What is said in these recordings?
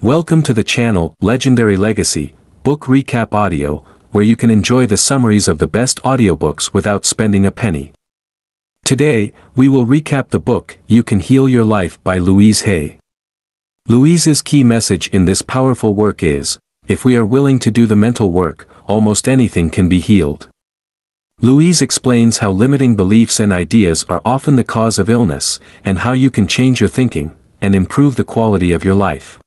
Welcome to the channel Legendary Legacy, Book Recap Audio, where you can enjoy the summaries of the best audiobooks without spending a penny. Today, we will recap the book You Can Heal Your Life by Louise Hay. Louise's key message in this powerful work is, if we are willing to do the mental work, almost anything can be healed. Louise explains how limiting beliefs and ideas are often the cause of illness, and how you can change your thinking and improve the quality of your life.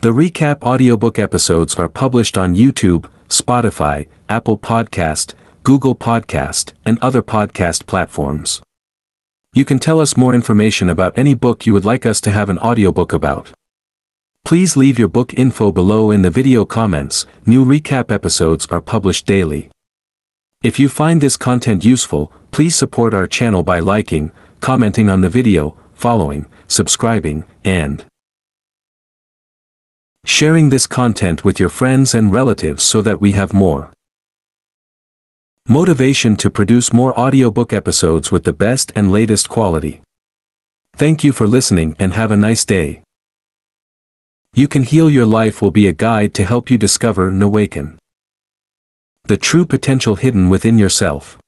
The recap audiobook episodes are published on YouTube, Spotify, Apple Podcast, Google Podcast, and other podcast platforms. You can tell us more information about any book you would like us to have an audiobook about. Please leave your book info below in the video comments. New recap episodes are published daily. If you find this content useful, please support our channel by liking, commenting on the video, following, subscribing, and sharing this content with your friends and relatives so that we have more motivation to produce more audiobook episodes with the best and latest quality. Thank you for listening and have a nice day. You Can Heal Your Life will be a guide to help you discover and awaken the true potential hidden within yourself.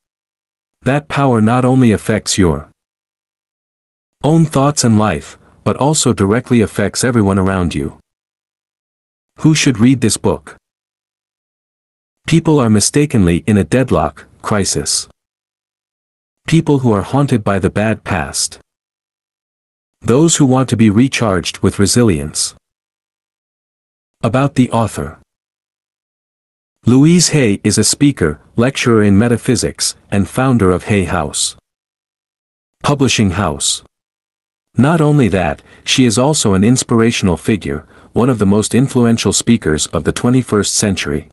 That power not only affects your own thoughts and life, but also directly affects everyone around you. Who should read this book? People are mistakenly in a deadlock crisis. People who are haunted by the bad past. Those who want to be recharged with resilience. About the author. Louise Hay is a speaker, lecturer in metaphysics, and founder of Hay House Publishing House. Not only that, she is also an inspirational figure, one of the most influential speakers of the 21st century.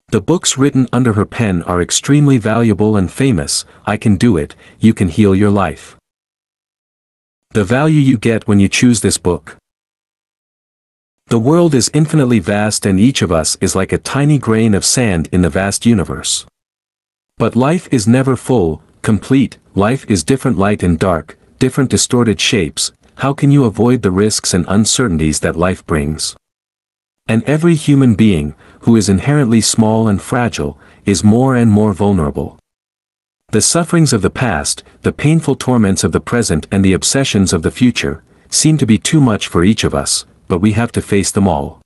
The books written under her pen are extremely valuable and famous. I Can Do It, You Can Heal Your Life. The value you get when you choose this book. The world is infinitely vast and each of us is like a tiny grain of sand in the vast universe. But life is never full, complete. Life is different, light and dark, different distorted shapes. How can you avoid the risks and uncertainties that life brings? And every human being, who is inherently small and fragile, is more and more vulnerable. The sufferings of the past, the painful torments of the present and the obsessions of the future, seem to be too much for each of us, but we have to face them all.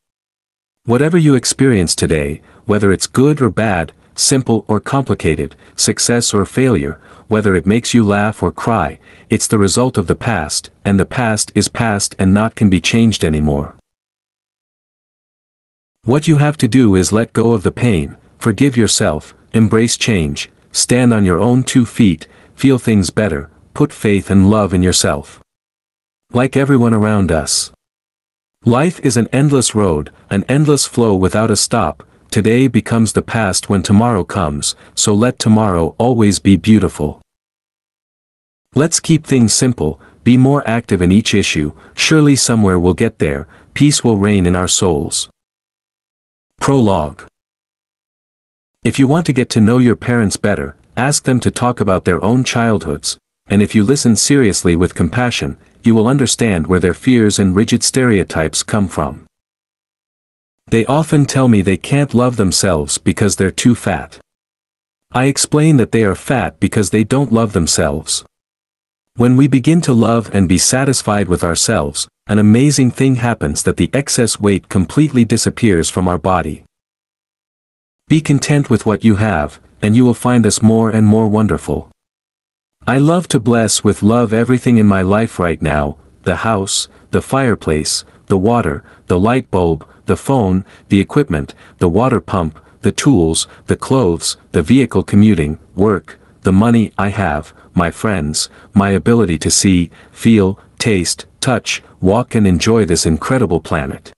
Whatever you experience today, whether it's good or bad, simple or complicated, success or failure, whether it makes you laugh or cry, it's the result of the past, and the past is past and not can be changed anymore. What you have to do is let go of the pain, forgive yourself, embrace change, stand on your own 2 feet, feel things better, put faith and love in yourself. Like everyone around us. Life is an endless road, an endless flow without a stop. Today becomes the past when tomorrow comes, so let tomorrow always be beautiful. Let's keep things simple, be more active in each issue, surely somewhere we'll get there, peace will reign in our souls. Prologue. If you want to get to know your parents better, ask them to talk about their own childhoods, and if you listen seriously with compassion, you will understand where their fears and rigid stereotypes come from. They often tell me they can't love themselves because they're too fat. I explain that they are fat because they don't love themselves. When we begin to love and be satisfied with ourselves, an amazing thing happens, that the excess weight completely disappears from our body. Be content with what you have, and you will find us more and more wonderful. I love to bless with love everything in my life right now, the house, the fireplace, the water, the light bulb, the phone, the equipment, the water pump, the tools, the clothes, the vehicle commuting, work, the money I have, my friends, my ability to see, feel, taste, touch, walk and enjoy this incredible planet.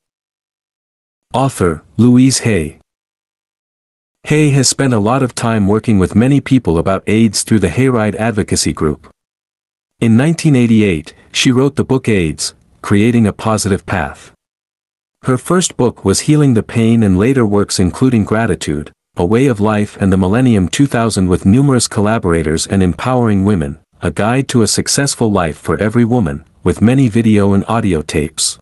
Author, Louise Hay. Hay has spent a lot of time working with many people about AIDS through the Hayride Advocacy Group. In 1988, she wrote the book AIDS, Creating a Positive Path. Her first book was Healing the Pain, and later works including Gratitude, A Way of Life and the Millennium 2000 with numerous collaborators and Empowering Women, A Guide to a Successful Life for Every Woman, with many video and audio tapes.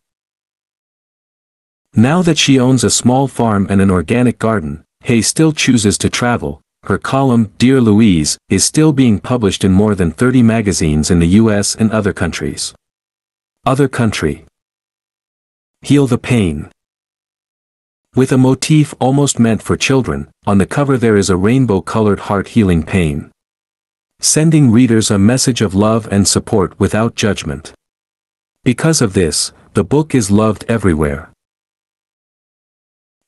Now that she owns a small farm and an organic garden, Hay still chooses to travel. Her column, Dear Louise, is still being published in more than 30 magazines in the US and other countries. Other country. Heal the pain. With a motif almost meant for children, on the cover there is a rainbow-colored heart healing pain, sending readers a message of love and support without judgment. Because of this, the book is loved everywhere.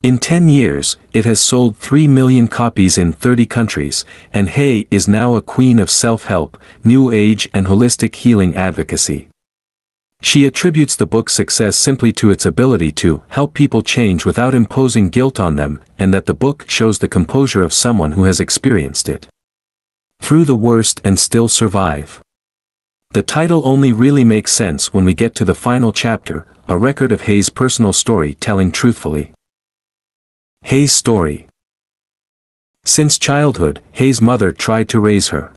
In 10 years, it has sold 3 million copies in 30 countries, and Hay is now a queen of self-help, new age and holistic healing advocacy. She attributes the book's success simply to its ability to help people change without imposing guilt on them, and that the book shows the composure of someone who has experienced it through the worst and still survive. The title only really makes sense when we get to the final chapter, a record of Hay's personal story telling truthfully. Hay's story. Since childhood, Hay's mother tried to raise her.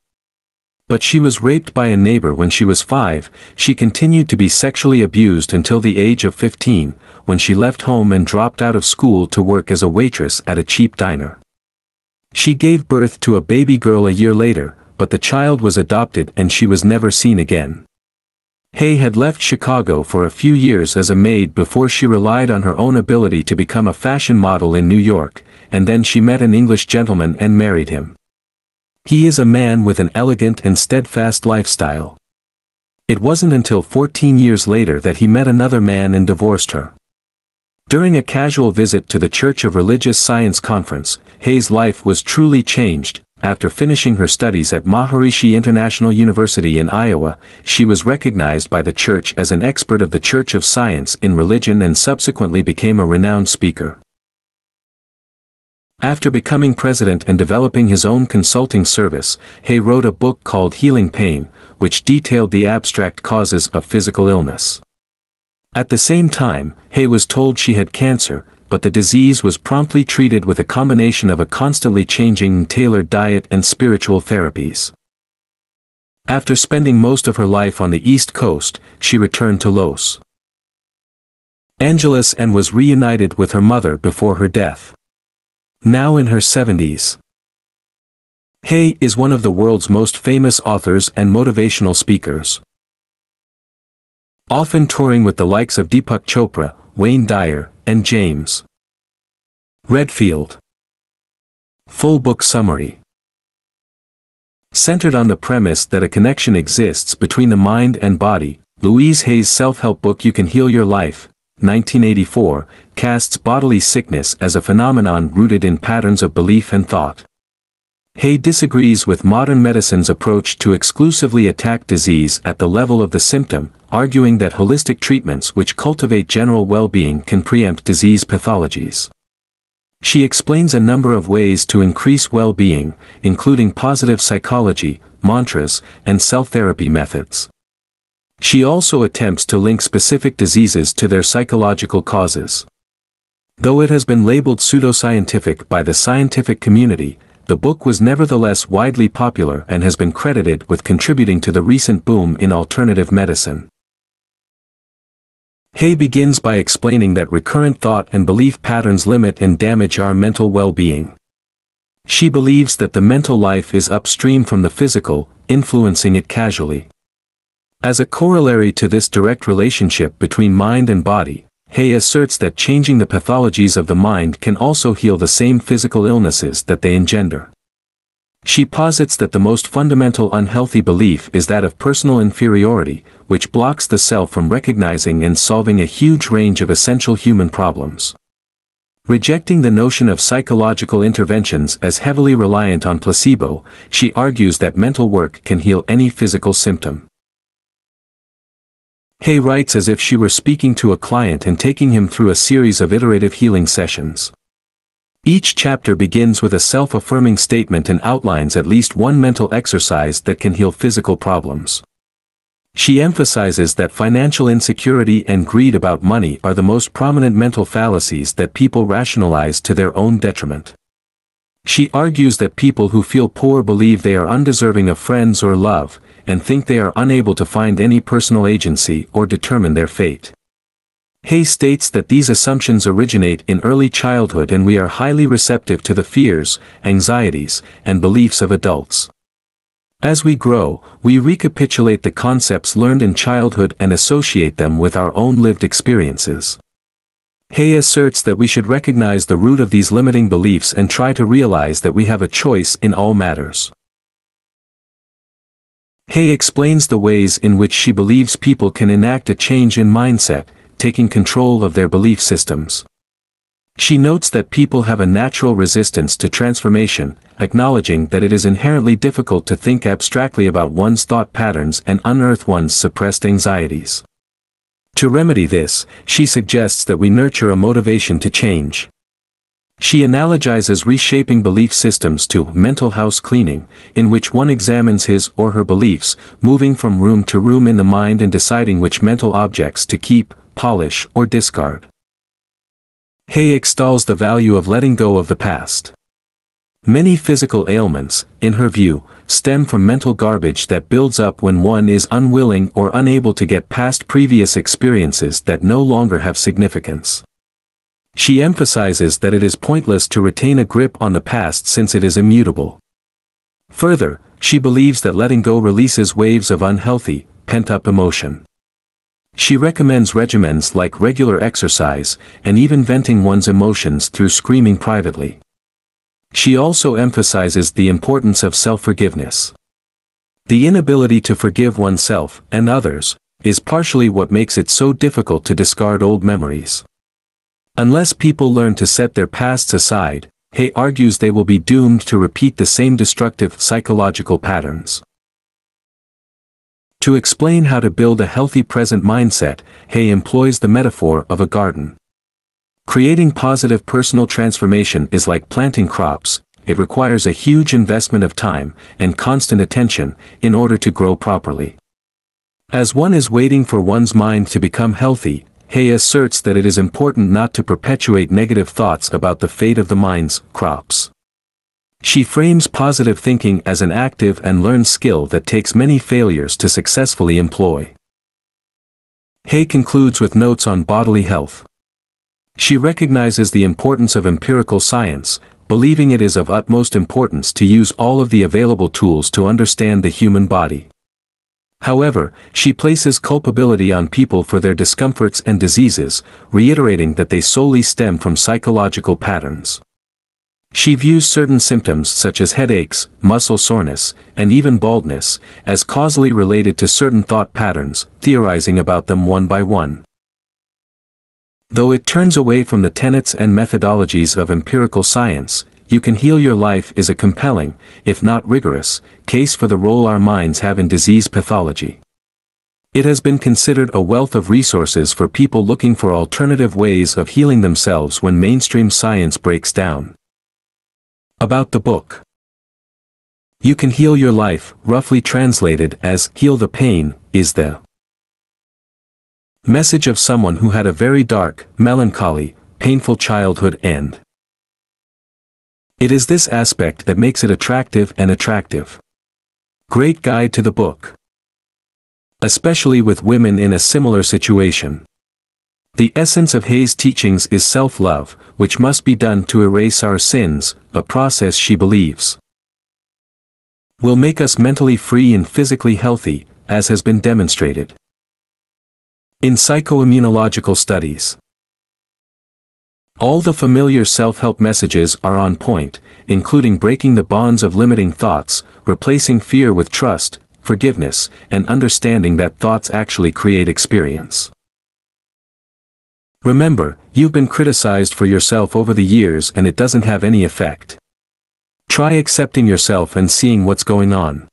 But she was raped by a neighbor when she was 5. She continued to be sexually abused until the age of 15, when she left home and dropped out of school to work as a waitress at a cheap diner. She gave birth to a baby girl a year later, but the child was adopted and she was never seen again. Hay had left Chicago for a few years as a maid before she relied on her own ability to become a fashion model in New York, and then she met an English gentleman and married him. He is a man with an elegant and steadfast lifestyle. It wasn't until 14 years later that he met another man and divorced her. During a casual visit to the Church of Religious Science conference, Hay's life was truly changed. After finishing her studies at Maharishi International University in Iowa, she was recognized by the church as an expert of the Church of Science in religion and subsequently became a renowned speaker. After becoming president and developing his own consulting service, Hay wrote a book called Healing Pain, which detailed the abstract causes of physical illness. At the same time, Hay was told she had cancer, but the disease was promptly treated with a combination of a constantly changing tailored diet and spiritual therapies. After spending most of her life on the East Coast, she returned to Los Angeles and was reunited with her mother before her death. Now in her 70s. Hay is one of the world's most famous authors and motivational speakers, often touring with the likes of Deepak Chopra, Wayne Dyer, and James Redfield. Full book summary. Centered on the premise that a connection exists between the mind and body, Louise Hay's self-help book You Can Heal Your Life, 1984, casts bodily sickness as a phenomenon rooted in patterns of belief and thought. Hay disagrees with modern medicine's approach to exclusively attack disease at the level of the symptom, arguing that holistic treatments which cultivate general well-being can preempt disease pathologies. She explains a number of ways to increase well-being, including positive psychology, mantras, and self-therapy methods. She also attempts to link specific diseases to their psychological causes. Though it has been labeled pseudoscientific by the scientific community, the book was nevertheless widely popular and has been credited with contributing to the recent boom in alternative medicine. Hay begins by explaining that recurrent thought and belief patterns limit and damage our mental well-being. She believes that the mental life is upstream from the physical, influencing it casually. As a corollary to this direct relationship between mind and body, Hay asserts that changing the pathologies of the mind can also heal the same physical illnesses that they engender. She posits that the most fundamental unhealthy belief is that of personal inferiority, which blocks the self from recognizing and solving a huge range of essential human problems. Rejecting the notion of psychological interventions as heavily reliant on placebo, she argues that mental work can heal any physical symptom. Hay writes as if she were speaking to a client and taking him through a series of iterative healing sessions. Each chapter begins with a self-affirming statement and outlines at least one mental exercise that can heal physical problems. She emphasizes that financial insecurity and greed about money are the most prominent mental fallacies that people rationalize to their own detriment. She argues that people who feel poor believe they are undeserving of friends or love, and think they are unable to find any personal agency or determine their fate. Hay states that these assumptions originate in early childhood and we are highly receptive to the fears, anxieties, and beliefs of adults. As we grow, we recapitulate the concepts learned in childhood and associate them with our own lived experiences. Hay asserts that we should recognize the root of these limiting beliefs and try to realize that we have a choice in all matters. Hay explains the ways in which she believes people can enact a change in mindset, taking control of their belief systems. She notes that people have a natural resistance to transformation, acknowledging that it is inherently difficult to think abstractly about one's thought patterns and unearth one's suppressed anxieties. To remedy this, she suggests that we nurture a motivation to change. She analogizes reshaping belief systems to mental house cleaning, in which one examines his or her beliefs, moving from room to room in the mind and deciding which mental objects to keep, polish, or discard. Hay extols the value of letting go of the past. Many physical ailments, in her view, stem from mental garbage that builds up when one is unwilling or unable to get past previous experiences that no longer have significance. She emphasizes that it is pointless to retain a grip on the past since it is immutable. Further, she believes that letting go releases waves of unhealthy, pent-up emotion. She recommends regimens like regular exercise, and even venting one's emotions through screaming privately. She also emphasizes the importance of self-forgiveness. The inability to forgive oneself and others is partially what makes it so difficult to discard old memories. Unless people learn to set their pasts aside, Hay argues they will be doomed to repeat the same destructive psychological patterns. To explain how to build a healthy present mindset, Hay employs the metaphor of a garden. Creating positive personal transformation is like planting crops. It requires a huge investment of time and constant attention in order to grow properly. As one is waiting for one's mind to become healthy, Hay asserts that it is important not to perpetuate negative thoughts about the fate of the mind's crops. She frames positive thinking as an active and learned skill that takes many failures to successfully employ. Hay concludes with notes on bodily health. She recognizes the importance of empirical science, believing it is of utmost importance to use all of the available tools to understand the human body. However, she places culpability on people for their discomforts and diseases, reiterating that they solely stem from psychological patterns. She views certain symptoms such as headaches, muscle soreness, and even baldness, as causally related to certain thought patterns, theorizing about them one by one. Though it turns away from the tenets and methodologies of empirical science, You Can Heal Your Life is a compelling, if not rigorous, case for the role our minds have in disease pathology. It has been considered a wealth of resources for people looking for alternative ways of healing themselves when mainstream science breaks down. About the book. You Can Heal Your Life, roughly translated as Heal the Pain, is the message of someone who had a very dark, melancholy, painful childhood and it is this aspect that makes it attractive. Great guide to the book. Especially with women in a similar situation. The essence of Hay's teachings is self-love, which must be done to erase our sins, a process she believes will make us mentally free and physically healthy, as has been demonstrated in psychoimmunological studies. All the familiar self-help messages are on point, including breaking the bonds of limiting thoughts, replacing fear with trust, forgiveness, and understanding that thoughts actually create experience. Remember, you've been criticized for yourself over the years and it doesn't have any effect. Try accepting yourself and seeing what's going on.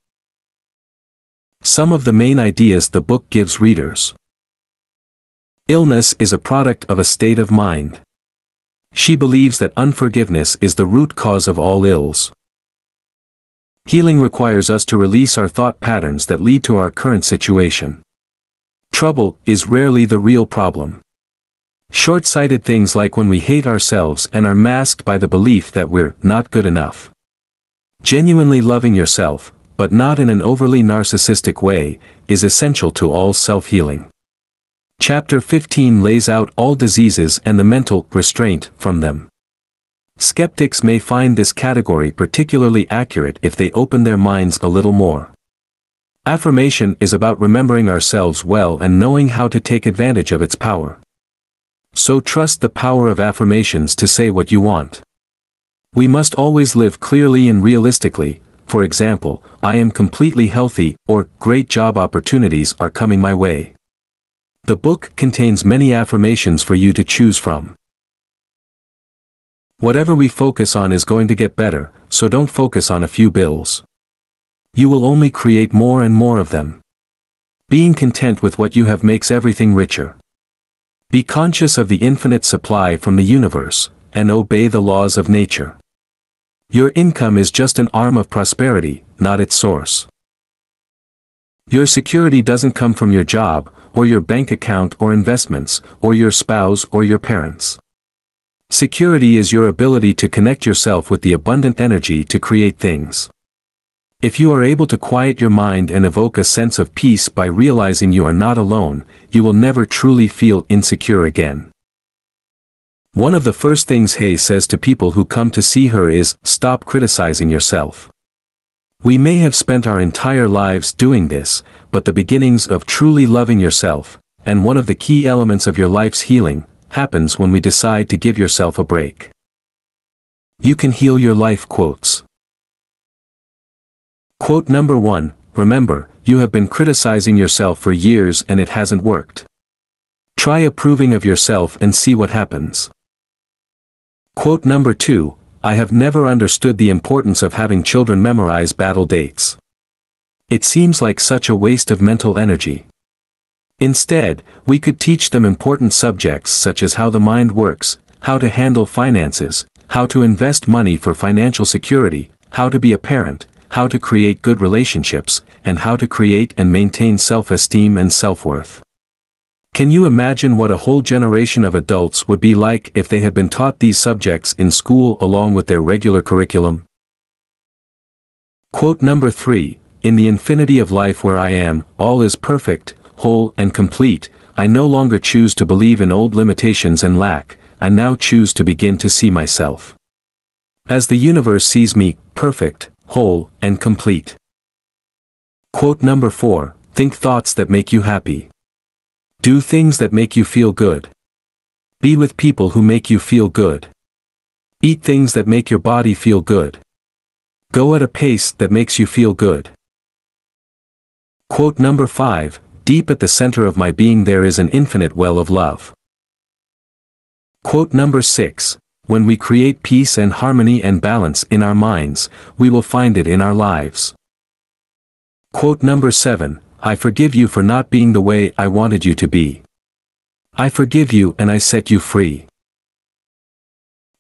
Some of the main ideas the book gives readers. Illness is a product of a state of mind. She believes that unforgiveness is the root cause of all ills. Healing requires us to release our thought patterns that lead to our current situation. Trouble is rarely the real problem. Short-sighted things like when we hate ourselves and are masked by the belief that we're not good enough. Genuinely loving yourself, but not in an overly narcissistic way, is essential to all self-healing. Chapter 15 lays out all diseases and the mental restraint from them. Skeptics may find this category particularly accurate if they open their minds a little more. Affirmation is about remembering ourselves well and knowing how to take advantage of its power. So trust the power of affirmations to say what you want. We must always live clearly and realistically. For example, I am completely healthy, or great job opportunities are coming my way. The book contains many affirmations for you to choose from. Whatever we focus on is going to get better, so don't focus on a few bills. You will only create more and more of them. Being content with what you have makes everything richer. Be conscious of the infinite supply from the universe, and obey the laws of nature. Your income is just an arm of prosperity, not its source. Your security doesn't come from your job, or your bank account or investments, or your spouse or your parents. Security is your ability to connect yourself with the abundant energy to create things. If you are able to quiet your mind and evoke a sense of peace by realizing you are not alone, you will never truly feel insecure again. One of the first things Hay says to people who come to see her is, stop criticizing yourself. We may have spent our entire lives doing this, but the beginnings of truly loving yourself, and one of the key elements of your life's healing, happens when we decide to give yourself a break. You can heal your life quotes. Quote number 1, remember, you have been criticizing yourself for years and it hasn't worked. Try approving of yourself and see what happens. Quote number 2, I have never understood the importance of having children memorize battle dates. It seems like such a waste of mental energy. Instead, we could teach them important subjects such as how the mind works, how to handle finances, how to invest money for financial security, how to be a parent, how to create good relationships, and how to create and maintain self-esteem and self-worth. Can you imagine what a whole generation of adults would be like if they had been taught these subjects in school along with their regular curriculum? Quote number 3, in the infinity of life where I am, all is perfect, whole and complete, I no longer choose to believe in old limitations and lack, I now choose to begin to see myself as the universe sees me, perfect, whole, and complete. Quote number 4, think thoughts that make you happy. Do things that make you feel good. Be with people who make you feel good. Eat things that make your body feel good. Go at a pace that makes you feel good. Quote number 5, deep at the center of my being there is an infinite well of love. Quote number 6, when we create peace and harmony and balance in our minds, we will find it in our lives. Quote number 7, I forgive you for not being the way I wanted you to be. I forgive you and I set you free.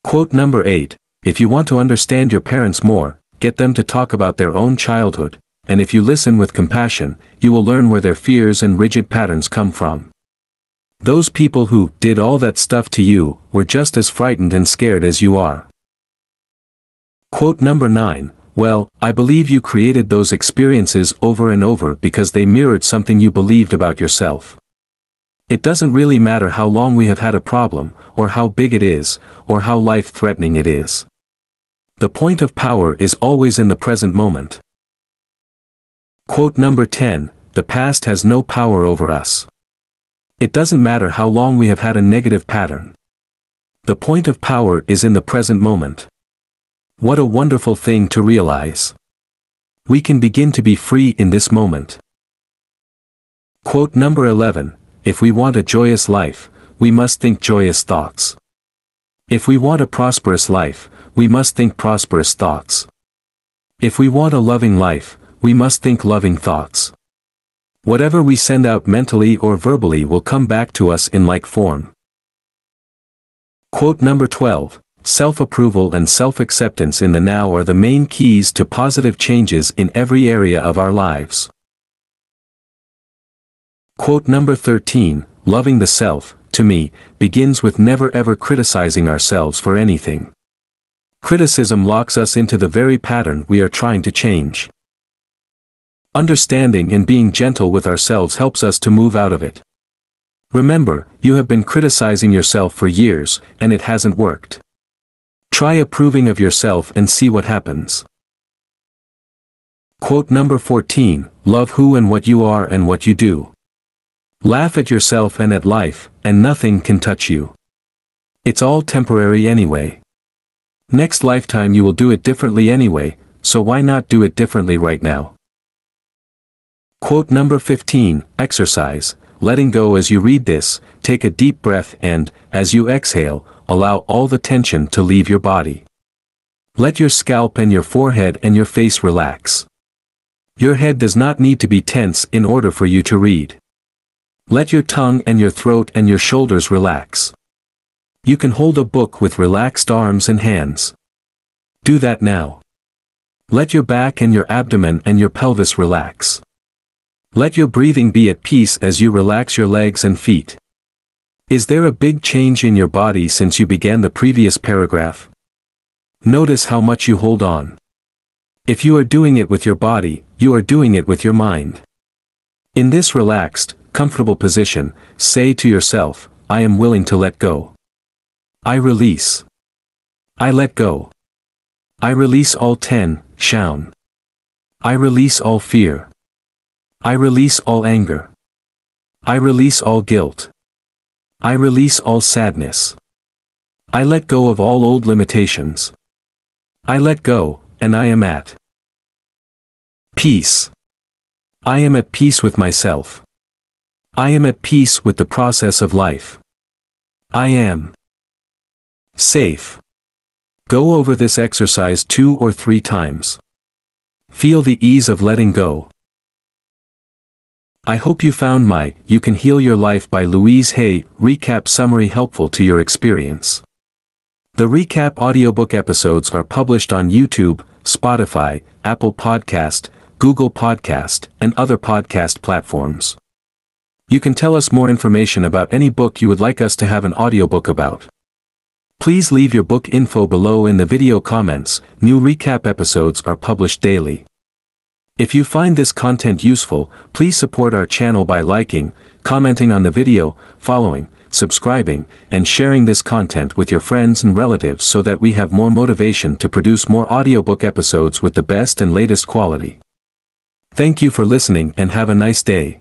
Quote number 8, if you want to understand your parents more, get them to talk about their own childhood, and if you listen with compassion, you will learn where their fears and rigid patterns come from. Those people who did all that stuff to you were just as frightened and scared as you are. Quote number 9, well, I believe you created those experiences over and over because they mirrored something you believed about yourself. It doesn't really matter how long we have had a problem, or how big it is, or how life-threatening it is. The point of power is always in the present moment. Quote number 10, the past has no power over us. It doesn't matter how long we have had a negative pattern. The point of power is in the present moment. What a wonderful thing to realize. We can begin to be free in this moment. Quote number 11, if we want a joyous life, we must think joyous thoughts. If we want a prosperous life, we must think prosperous thoughts. If we want a loving life, we must think loving thoughts. Whatever we send out mentally or verbally will come back to us in like form. Quote number 12, self-approval and self-acceptance in the now are the main keys to positive changes in every area of our lives. Quote number 13, loving the self, to me, begins with never ever criticizing ourselves for anything. Criticism locks us into the very pattern we are trying to change. Understanding and being gentle with ourselves helps us to move out of it. Remember, you have been criticizing yourself for years, and it hasn't worked. Try approving of yourself and see what happens. Quote number 14, love who and what you are and what you do. Laugh at yourself and at life, and nothing can touch you. It's all temporary anyway. Next lifetime you will do it differently anyway, so why not do it differently right now? Quote number 15, exercise. Letting go. As you read this, take a deep breath and, as you exhale, allow all the tension to leave your body. Let your scalp and your forehead and your face relax. Your head does not need to be tense in order for you to read. Let your tongue and your throat and your shoulders relax. You can hold a book with relaxed arms and hands. Do that now. Let your back and your abdomen and your pelvis relax. Let your breathing be at peace as you relax your legs and feet. Is there a big change in your body since you began the previous paragraph? Notice how much you hold on. If you are doing it with your body, you are doing it with your mind. In this relaxed, comfortable position, say to yourself, I am willing to let go. I release. I let go. I release all tension. I release all fear. I release all anger. I release all guilt. I release all sadness. I let go of all old limitations. I let go, and I am at peace. I am at peace with myself. I am at peace with the process of life. I am safe. Go over this exercise 2 or 3 times. Feel the ease of letting go. I hope you found my You Can Heal Your Life by Louise Hay recap summary helpful to your experience. The recap audiobook episodes are published on YouTube, Spotify, Apple Podcast, Google Podcast, and other podcast platforms. You can tell us more information about any book you would like us to have an audiobook about. Please leave your book info below in the video comments. New recap episodes are published daily. If you find this content useful, please support our channel by liking, commenting on the video, following, subscribing, and sharing this content with your friends and relatives so that we have more motivation to produce more audiobook episodes with the best and latest quality. Thank you for listening and have a nice day.